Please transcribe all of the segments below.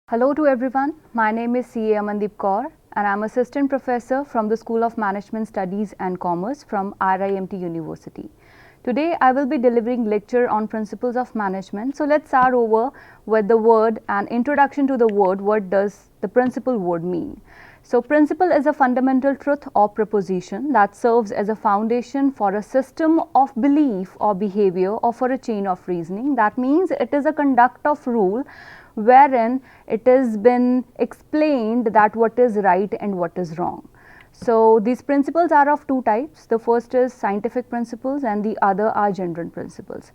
Hello to everyone. My name is CA Amandeep Kaur and I am Assistant Professor from the School of Management Studies and Commerce from RIMT University. Today I will be delivering lecture on principles of management. So let's start over with the word and introduction to the word. What does the principle word mean? So principle is a fundamental truth or proposition that serves as a foundation for a system of belief or behavior or for a chain of reasoning. That means it is a conduct of rule wherein it has been explained that what is right and what is wrong. So these principles are of two types. The first is scientific principles and the other are general principles.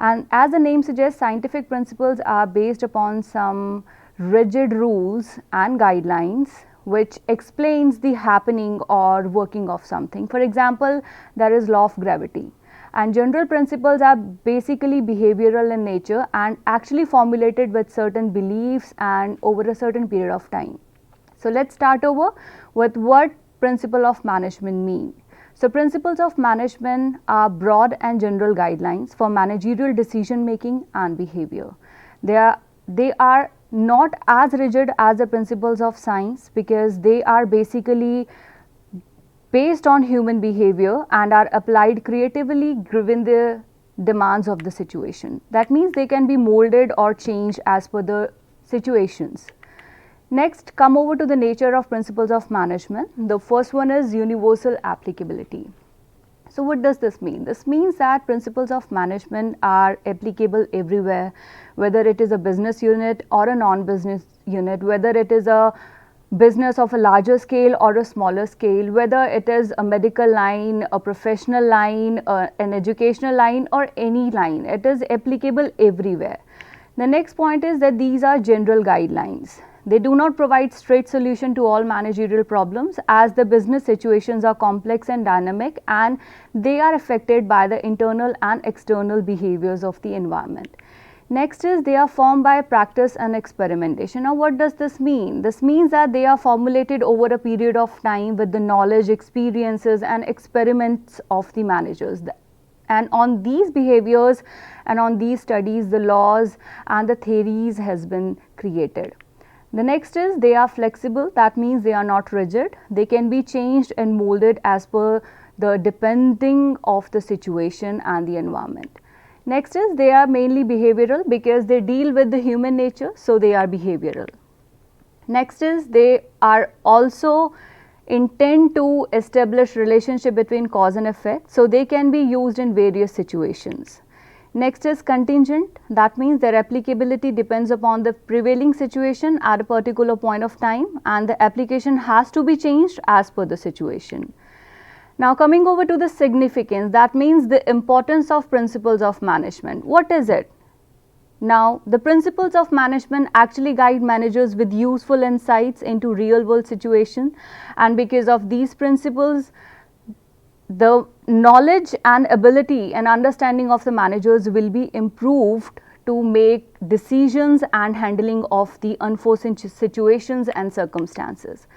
And as the name suggests, scientific principles are based upon some rigid rules and guidelines which explains the happening or working of something. For example, there is law of gravity. And general principles are basically behavioral in nature and actually formulated with certain beliefs and over a certain period of time. So let's start over with what principle of management mean. So principles of management are broad and general guidelines for managerial decision making and behavior. They are not as rigid as the principles of science because they are basically based on human behavior and are applied creatively given the demands of the situation. That means they can be molded or changed as per the situations. Next, come over to the nature of principles of management. The first one is universal applicability. So what does this mean? This means that principles of management are applicable everywhere, whether it is a business unit or a non-business unit, whether it is a business of a larger scale or a smaller scale, whether it is a medical line, a professional line, an educational line or any line. It is applicable everywhere. The next point is that these are general guidelines. They do not provide straight solution to all managerial problems as the business situations are complex and dynamic and they are affected by the internal and external behaviors of the environment. Next is they are formed by practice and experimentation. Now what does this mean? This means that they are formulated over a period of time with the knowledge, experiences and experiments of the managers. And on these behaviors and on these studies, the laws and the theories has been created. The next is they are flexible. That means they are not rigid. They can be changed and molded as per the depending of the situation and the environment. Next is they are mainly behavioral because they deal with the human nature, so they are behavioral. Next is they are also intend to establish relationship between cause and effect, so they can be used in various situations. Next is contingent. That means their applicability depends upon the prevailing situation at a particular point of time and the application has to be changed as per the situation. Now coming over to the significance, that means the importance of principles of management. What is it? Now the principles of management actually guide managers with useful insights into real world situation, and because of these principles the knowledge and ability and understanding of the managers will be improved to make decisions and handling of the unforeseen situations and circumstances.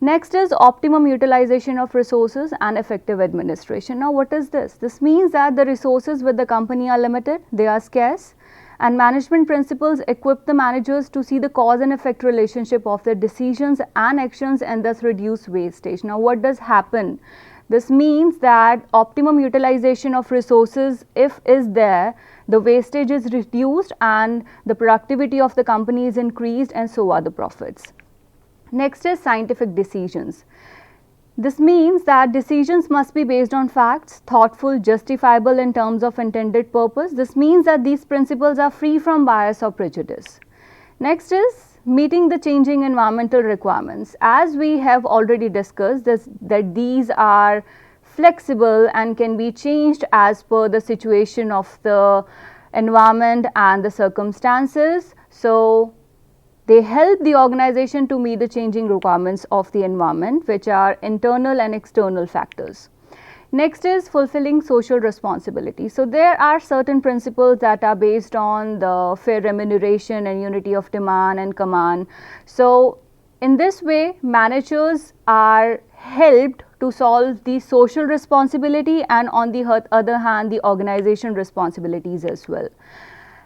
Next is optimum utilization of resources and effective administration. Now what is this? This means that the resources with the company are limited, they are scarce, and management principles equip the managers to see the cause and effect relationship of their decisions and actions and thus reduce wastage. Now what does happen? This means that optimum utilization of resources, if is there, the wastage is reduced and the productivity of the company is increased and so are the profits. Next is scientific decisions. This means that decisions must be based on facts, thoughtful, justifiable in terms of intended purpose. This means that these principles are free from bias or prejudice. Next is meeting the changing environmental requirements. As we have already discussed that these are flexible and can be changed as per the situation of the environment and the circumstances. So they help the organization to meet the changing requirements of the environment, which are internal and external factors. Next is fulfilling social responsibility. So there are certain principles that are based on the fair remuneration and unity of demand and command. So in this way, managers are helped to solve the social responsibility and on the other hand, the organization responsibilities as well.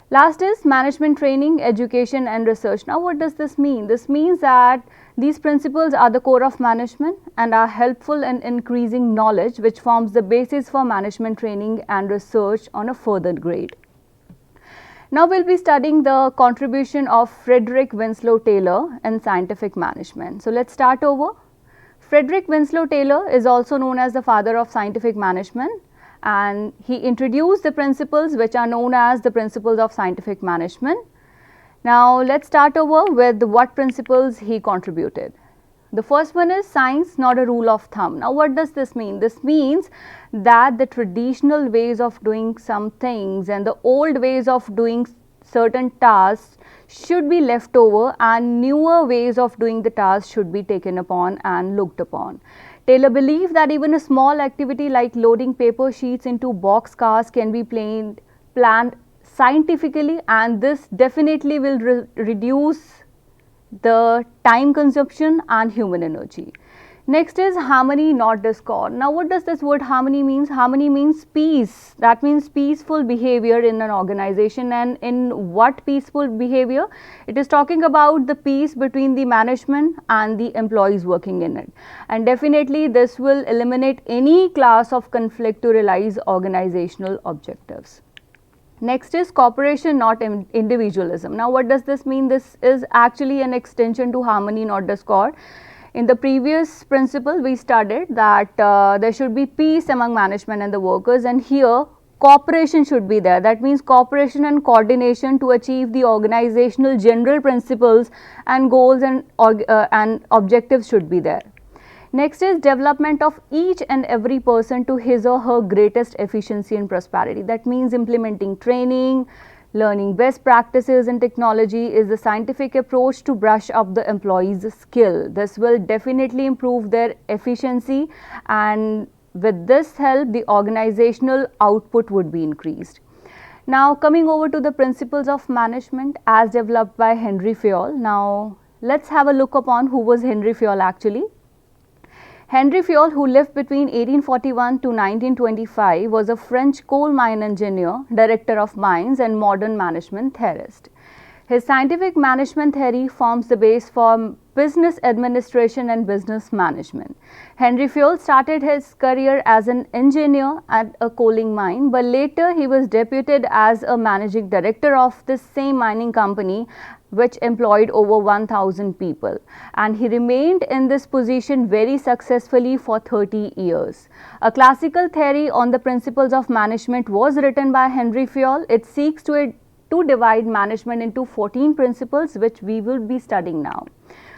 Last is management training, education and research. Now what does this mean? This means that these principles are the core of management and are helpful in increasing knowledge, which forms the basis for management training and research on a further grade. Now we will be studying the contribution of Frederick Winslow Taylor in scientific management. So let's start over. Frederick Winslow Taylor is also known as the father of scientific management, and he introduced the principles which are known as the principles of scientific management. Now let's start over with what principles he contributed. The first one is science, not a rule of thumb. Now what does this mean? This means that the traditional ways of doing some things and the old ways of doing certain tasks should be left over and newer ways of doing the task should be taken upon and looked upon. Taylor believed that even a small activity like loading paper sheets into boxcars can be planned scientifically, and this definitely will reduce the time consumption and human energy. Next is harmony, not discord. Now what does this word harmony means? Harmony means peace. That means peaceful behavior in an organization. And in what peaceful behavior? It is talking about the peace between the management and the employees working in it. And definitely this will eliminate any class of conflict to realize organizational objectives. Next is cooperation, not individualism. Now what does this mean? This is actually an extension to harmony, not discord. In the previous principle we studied that there should be peace among management and the workers, and here cooperation should be there. That means cooperation and coordination to achieve the organizational general principles and goals and objectives should be there. Next is development of each and every person to his or her greatest efficiency and prosperity. That means implementing training, learning best practices in technology is the scientific approach to brush up the employees' skill. This will definitely improve their efficiency, and with this help the organizational output would be increased. Now coming over to the principles of management as developed by Henry Fayol. Now let's have a look upon who was Henry Fayol actually. Henry Fayol, who lived between 1841 to 1925, was a French coal mine engineer, director of mines and modern management theorist. His scientific management theory forms the base for business administration and business management. Henry Fayol started his career as an engineer at a coaling mine, but later he was deputed as a managing director of this same mining company, which employed over 1,000 people, and he remained in this position very successfully for 30 years. A classical theory on the principles of management was written by Henry Fayol. It seeks to divide management into 14 principles, which we will be studying now.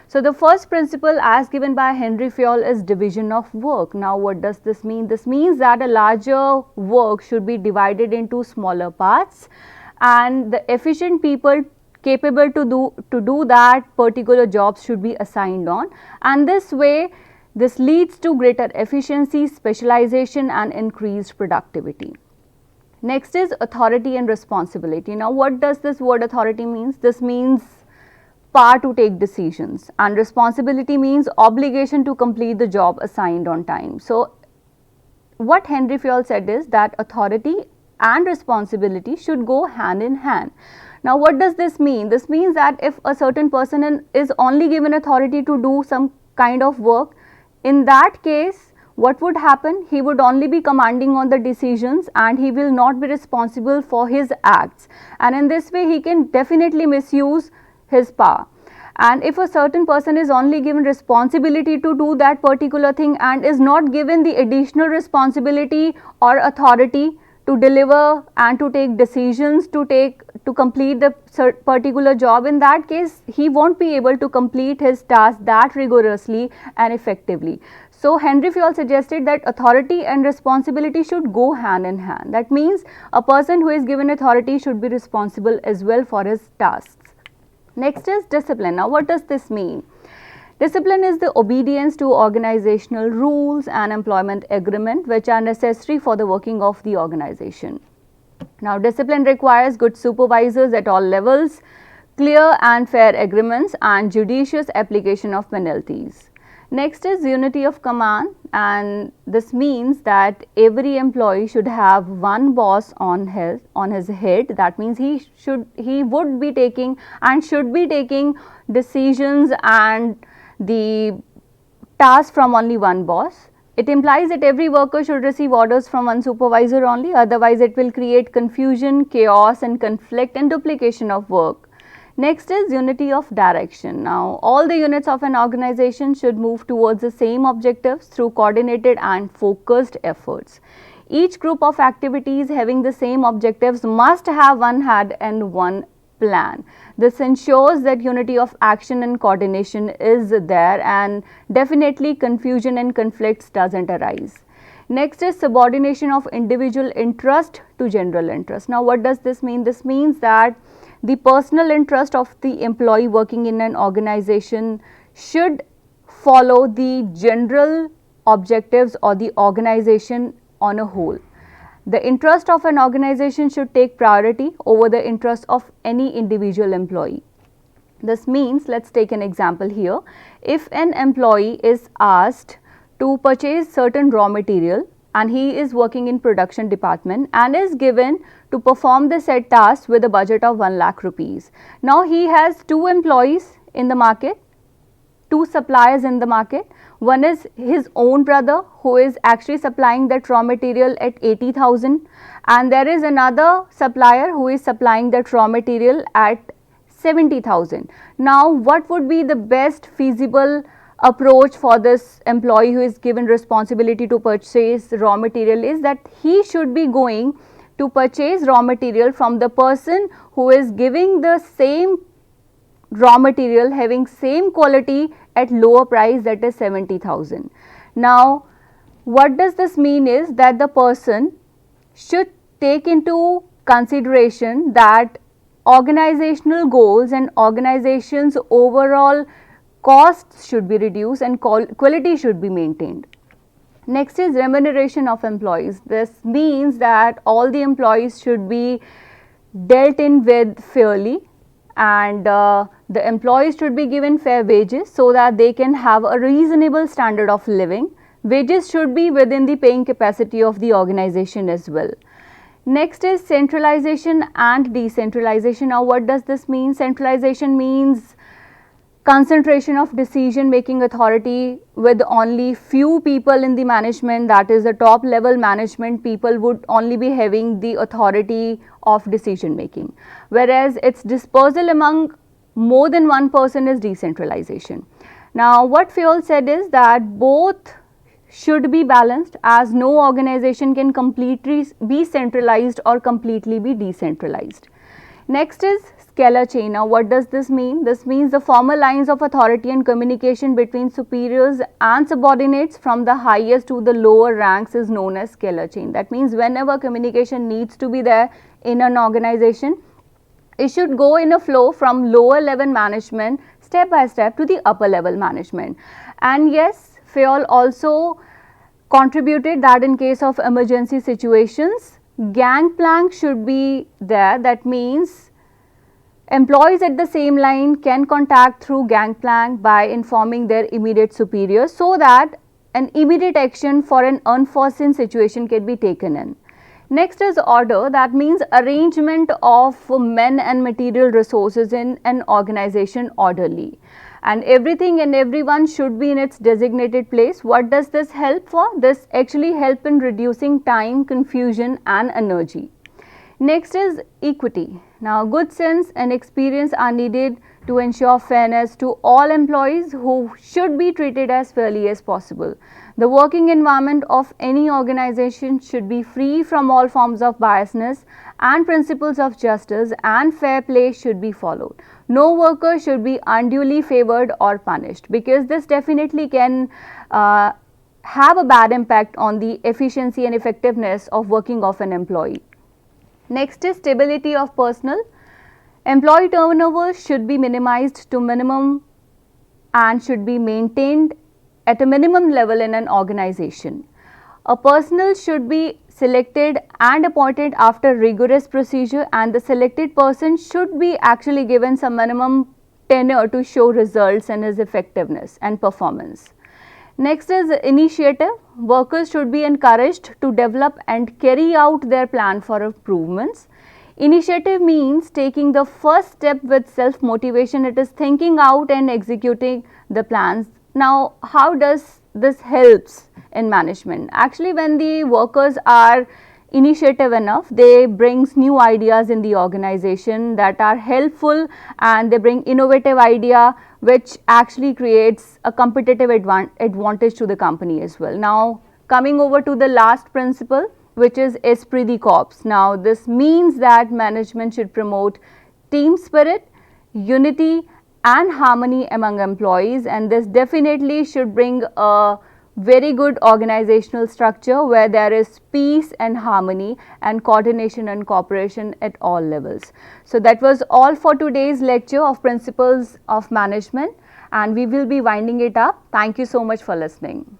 So the first principle as given by Henry Fayol is division of work. Now what does this mean? This means that a larger work should be divided into smaller parts, and the efficient people capable to do that particular jobs should be assigned on, and this way this leads to greater efficiency, specialization and increased productivity. Next is authority and responsibility. Now what does this word authority means? This means power to take decisions, and responsibility means obligation to complete the job assigned on time. So what Henry Fayol said is that authority and responsibility should go hand in hand. Now what does this mean? This means that if a certain person is only given authority to do some kind of work, in that case what would happen? He would only be commanding on the decisions and he will not be responsible for his acts, and in this way he can definitely misuse his power. And if a certain person is only given responsibility to do that particular thing and is not given the additional responsibility or authority to deliver and to take decisions to complete the particular job, in that case he won't be able to complete his task that rigorously and effectively. So Henry Fayol suggested that authority and responsibility should go hand in hand. That means a person who is given authority should be responsible as well for his tasks. Next is discipline. Now what does this mean? Discipline is the obedience to organizational rules and employment agreement which are necessary for the working of the organization. Now discipline requires good supervisors at all levels, clear and fair agreements and judicious application of penalties. Next is unity of command. and this means that every employee should have one boss on his head. That means he would be taking and should be taking decisions and the task from only one boss. It implies that every worker should receive orders from one supervisor only, otherwise it will create confusion, chaos and conflict and duplication of work. Next is unity of direction. Now, all the units of an organization should move towards the same objectives through coordinated and focused efforts. Each group of activities having the same objectives must have one head and one plan. This ensures that unity of action and coordination is there, and definitely confusion and conflicts doesn't arise. Next is subordination of individual interest to general interest. Now, what does this mean? This means that the personal interest of the employee working in an organization should follow the general objectives or the organization on a whole. The interest of an organization should take priority over the interest of any individual employee. This means, let's take an example here. If an employee is asked to purchase certain raw material and he is working in production department and is given to perform the said task with a budget of 1 lakh rupees. Now he has two employees in the market, two suppliers in the market. One is his own brother who is actually supplying that raw material at 80,000, and there is another supplier who is supplying that raw material at 70,000. Now what would be the best feasible approach for this employee who is given responsibility to purchase raw material is that he should be going to purchase raw material from the person who is giving the same raw material having same quality at lower price, that is 70,000. Now what does this mean is that the person should take into consideration that organizational goals and organization's overall costs should be reduced and quality should be maintained. Next is remuneration of employees. This means that all the employees should be dealt in with fairly, and the employees should be given fair wages so that they can have a reasonable standard of living. Wages should be within the paying capacity of the organization as well. Next is centralization and decentralization. Now what does this mean? Centralization means concentration of decision making authority with only few people in the management, that is the top level management people would only be having the authority of decision making, whereas its dispersal among more than one person is decentralization. Now what Fayol said is that both should be balanced, as no organization can completely be centralized or completely be decentralized. Next is Scalar Chain. Now what does this mean? This means the formal lines of authority and communication between superiors and subordinates from the highest to the lower ranks is known as Scalar Chain. That means whenever communication needs to be there in an organization, it should go in a flow from lower level management step by step to the upper level management. And yes, Fayol also contributed that in case of emergency situations, gangplank should be there. That means employees at the same line can contact through gangplank by informing their immediate superiors so that an immediate action for an unforeseen situation can be taken in. Next is order. That means arrangement of men and material resources in an organization orderly, and everything and everyone should be in its designated place. What does this help for? This actually help in reducing time, confusion and energy. Next is equity. Now good sense and experience are needed to ensure fairness to all employees who should be treated as fairly as possible. The working environment of any organization should be free from all forms of biasness, and principles of justice and fair play should be followed. No worker should be unduly favored or punished, because this definitely can have a bad impact on the efficiency and effectiveness of working of an employee. Next is stability of personnel. Employee turnover should be minimized to minimum and should be maintained at a minimum level in an organization. A personnel should be selected and appointed after rigorous procedure, and the selected person should be actually given some minimum tenure to show results and his effectiveness and performance. Next is initiative. Workers should be encouraged to develop and carry out their plan for improvements. Initiative means taking the first step with self motivation. It is thinking out and executing the plans. Now, how does this helps in management? Actually, when the workers are initiative enough, they brings new ideas in the organization that are helpful, and they bring innovative idea which actually creates a competitive advantage to the company as well. Now, coming over to the last principle, which is Esprit De Corps. Now, this means that management should promote team spirit, unity and harmony among employees, and this definitely should bring a very good organizational structure where there is peace and harmony and coordination and cooperation at all levels. So, that was all for today's lecture of principles of management, and we will be winding it up. Thank you so much for listening.